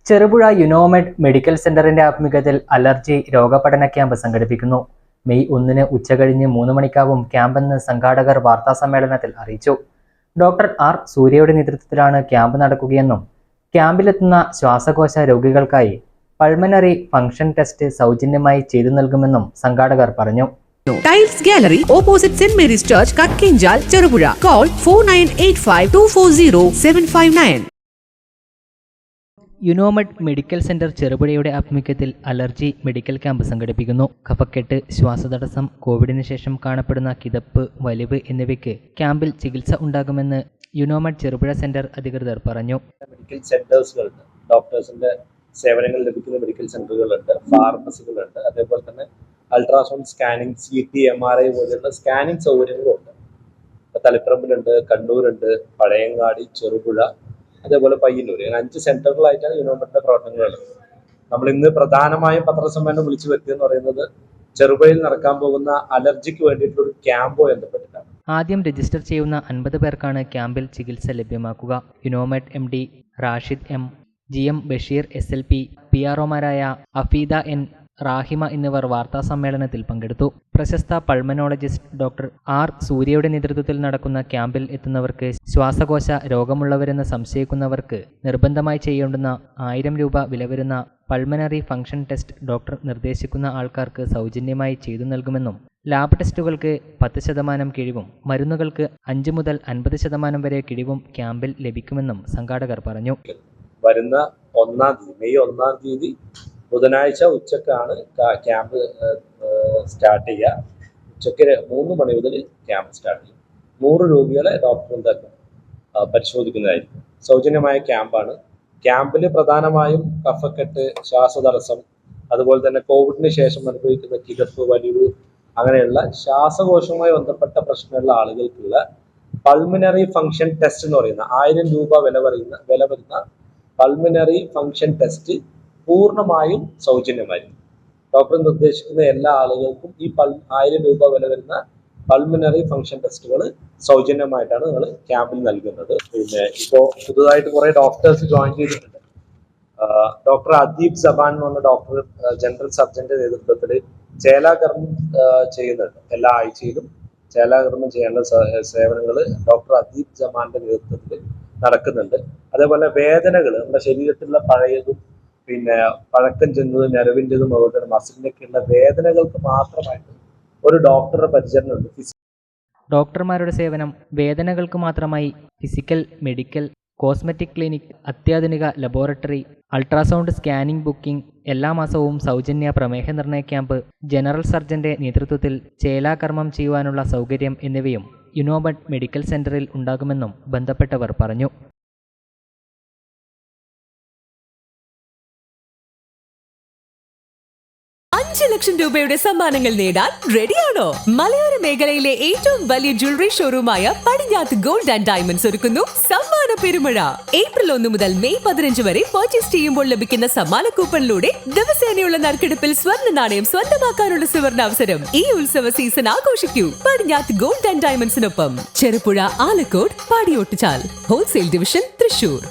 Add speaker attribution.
Speaker 1: Cherupuzha Unomed medical സെന്ററിന്റെ ആഭിമുഖ്യത്തിൽ allergy രോഗപഠന camp സംഘടിപ്പിക്കുന്നു. മെയ് 1 ഉച്ചകഴിഞ്ഞ് 3 മണിക്കാവും ക്യാമ്പെന്ന് സംഘാടകർ വാർത്താസമ്മേളനത്തിൽ അറിയിച്ചു. ഡോക്ടർ ആർ സൂര്യയുടെ നേതൃത്വത്തിലാണ് ക്യാമ്പ് നടക്കുകയെന്നും ക്യാമ്പിലെത്തുന്ന ശ്വാസകോശ രോഗികൾക്കായി പൾമനറി ഫംഗ്ഷൻ ടെസ്റ്റ് സൗജന്യമായി ചെയ്തു നൽകുമെന്നും സംഘാടകർ പറഞ്ഞു.
Speaker 2: Tiles gallery opposite saint Mary's church, Kakkanchal, Cherupuzha. Call 4985240759.
Speaker 1: Unomed medical centre ചെറുപുഴയുടെ ആഭിമുഖ്യത്തിൽ അലർജി മെഡിക്കൽ ക്യാമ്പ് സംഘടിപ്പിക്കുന്നു. കഫക്കെട്ട്, ശ്വാസതടസ്സം, കോവിഡിന് ശേഷം കാണപ്പെടുന്ന കിതപ്പ്, വലിവ് എന്നിവയ്ക്ക് ക്യാമ്പിൽ ചികിത്സ ഉണ്ടാകുമെന്ന് യുനോമെഡ് ചെറുപുഴ സെന്റർ അധികൃതർ പറഞ്ഞു.
Speaker 3: മെഡിക്കൽ സെന്റേഴ്സുകളുണ്ട്, ഡോക്ടേഴ്സിന്റെ സേവനങ്ങൾ ലഭിക്കുന്ന മെഡിക്കൽ സെന്ററുകളുണ്ട്, ഫാർമസികളുണ്ട്, അതേപോലെ തന്നെ അൾട്രാസൗണ്ട് സ്കാനിങ്, CT, MRI പോലെയുള്ള സ്കാനിങ് സൗകര്യങ്ങളുണ്ട്. തളിപ്പറമ്പിലുണ്ട്, കണ്ണൂരുണ്ട്, പഴയങ്ങാടി, ചെറുപുഴ, അതേപോലെ പയ്യന്നൂർ. 5 സെന്ററുകളായിട്ടാണ് യുനോമെഡിന്റെ പ്രവർത്തനങ്ങളുള്ളത്. നമ്മൾ ഇന്ന് പ്രധാനമായും പത്രസമ്മേളനം വിളിച്ചു വരുത്തിയെന്ന് പറയുന്നത് ചെറുപുഴയിൽ നടക്കാൻ പോകുന്ന അലർജിക്ക് വേണ്ടിയിട്ടുള്ള ഒരു ക്യാമ്പോ ബന്ധപ്പെട്ടിട്ടാണ്.
Speaker 1: ആദ്യം രജിസ്റ്റർ ചെയ്യുന്ന 50 പേർക്കാണ് ക്യാമ്പിൽ ചികിത്സ ലഭ്യമാക്കുക. Unomed MD Rashid M, GM Basheer SLP, PROമാരായ Afeeda N, Rahima എന്നിവർ വാർത്താ സമ്മേളനത്തിൽ പങ്കെടുത്തു. പ്രശസ്ത പൾമനോളജിസ്റ്റ് ഡോക്ടർ ആർ സൂര്യയുടെ നേതൃത്വത്തിൽ നടക്കുന്ന ക്യാമ്പിൽ എത്തുന്നവർക്ക് ശ്വാസകോശ രോഗമുള്ളവരെന്ന് സംശയിക്കുന്നവർക്ക് നിർബന്ധമായി ചെയ്യേണ്ടുന്ന 1000 രൂപ വില വരുന്ന പൾമനറി ഫംഗ്ഷൻ ടെസ്റ്റ് ഡോക്ടർ നിർദ്ദേശിക്കുന്ന ആൾക്കാർക്ക് സൗജന്യമായി ചെയ്തു നൽകുമെന്നും ലാബ് ടെസ്റ്റുകൾക്ക് 10% കിഴിവും മരുന്നുകൾക്ക് 5 മുതൽ 50% വരെ കിഴിവും ക്യാമ്പിൽ ലഭിക്കുമെന്നും സംഘാടകർ പറഞ്ഞു.
Speaker 3: വരുന്ന മെയ് 1 ബുധനാഴ്ച ഉച്ചക്കാണ് ക്യാമ്പ് സ്റ്റാർട്ട് ചെയ്യുക. ഉച്ചയ്ക്ക് 3 മണി മുതൽ ക്യാമ്പ് സ്റ്റാർട്ട് ചെയ്യും. 100 രോഗികളെ ഡോക്ടർ പരിശോധിക്കുന്നതായിരിക്കും. സൗജന്യമായ ക്യാമ്പാണ്. ക്യാമ്പിൽ പ്രധാനമായും കഫക്കെട്ട്, ശ്വാസതടസ്സം, അതുപോലെ തന്നെ കോവിഡിന് ശേഷം അനുഭവിക്കുന്ന കിതപ്പ്, വലിവ്, അങ്ങനെയുള്ള ശ്വാസകോശവുമായി ബന്ധപ്പെട്ട പ്രശ്നമുള്ള ആളുകൾക്കുള്ള പൾമിനറി ഫംഗ്ഷൻ ടെസ്റ്റ് എന്ന് പറയുന്ന 1000 രൂപ വില വരുന്ന പൾമിനറി ഫംഗ്ഷൻ ടെസ്റ്റ് പൂർണ്ണമായും സൗജന്യമായിരിക്കും. ഡോക്ടർ നിർദ്ദേശിക്കുന്ന എല്ലാ ആളുകൾക്കും ഈ 1000 രൂപ വില വരുന്ന പൾമിനറി ഫംഗ്ഷൻ ടെസ്റ്റുകൾ സൗജന്യമായിട്ടാണ് നിങ്ങൾ ക്യാമ്പിൽ നൽകുന്നത്. പിന്നെ ഇപ്പോൾ പുതുതായിട്ട് കുറെ ഡോക്ടേഴ്സ് ജോയിൻ ചെയ്തിട്ടുണ്ട്. ഡോക്ടർ അദീബ് ജബാൻ എന്ന് പറഞ്ഞ ഡോക്ടർ ജനറൽ സർജന്റെ നേതൃത്വത്തിൽ ചേലാകർമ്മം ചെയ്യുന്നുണ്ട്. എല്ലാ ആഴ്ചയിലും ചേലാകർമ്മം ചെയ്യേണ്ട സേവനങ്ങൾ ഡോക്ടർ അദീബ് ജമാന്റെ നേതൃത്വത്തിൽ നടക്കുന്നുണ്ട്. അതേപോലെ വേദനകൾ, നമ്മുടെ ശരീരത്തിലുള്ള പഴയതും പിന്നെ പഴക്കം ചെന്നതും ഞരവിൻ്റെതും അതുപോലെ തന്നെ മസിലിനൊക്കെയുള്ള വേദനകൾക്ക് മാത്രമായിട്ട് ഒരു ഡോക്ടറുടെ പരിചരണമുണ്ട്.
Speaker 1: ഡോക്ടർമാരുടെ സേവനം വേദനകൾക്ക് മാത്രമായി ഫിസിക്കൽ, മെഡിക്കൽ, കോസ്മെറ്റിക് ക്ലിനിക്, അത്യാധുനിക ലബോറട്ടറി, അൾട്രാസൗണ്ട് സ്കാനിംഗ്, ബുക്കിംഗ്, എല്ലാ മാസവും സൗജന്യ പ്രമേഹ നിർണയ ക്യാമ്പ്, ജനറൽ സർജന്റെ നേതൃത്വത്തിൽ ചേലാകർമ്മം ചെയ്യുവാനുള്ള സൗകര്യം എന്നിവയും യുനോമെഡ് മെഡിക്കൽ സെന്ററിൽ ഉണ്ടാകുമെന്നും ബന്ധപ്പെട്ടവർ പറഞ്ഞു.
Speaker 2: 5 ലക്ഷം രൂപയുടെ സമ്മാനങ്ങൾ നേടാൻ റെഡിയാണോ? മലയോര മേഖലയിലെ ഏറ്റവും വലിയ ജ്വല്ലറി ഷോറൂമായ പടിഞ്ഞാത്ത് ഗോൾഡ് ആൻഡ് ഡയമണ്ട്സ് ഒരുക്കുന്നു സമ്മാന പെരുമഴ. ഏപ്രിൽ 1 മുതൽ മെയ് 15 വരെ പർച്ചേസ് ചെയ്യുമ്പോൾ ലഭിക്കുന്ന സമ്മാന കൂപ്പണിലൂടെ ദിവസേനയുള്ള നറുക്കെടുപ്പിൽ സ്വർണ്ണ നാണയം സ്വന്തമാക്കാനുള്ള സുവർണാവസരം. ഈ ഉത്സവ സീസൺ ആഘോഷിക്കൂ പടിഞ്ഞാത്ത് ഗോൾഡ് ആൻഡ് ഡയമണ്ട്സിനൊപ്പം. Cherupuzha, Alakode, Padiyottuchal, wholesale division, Thrissur.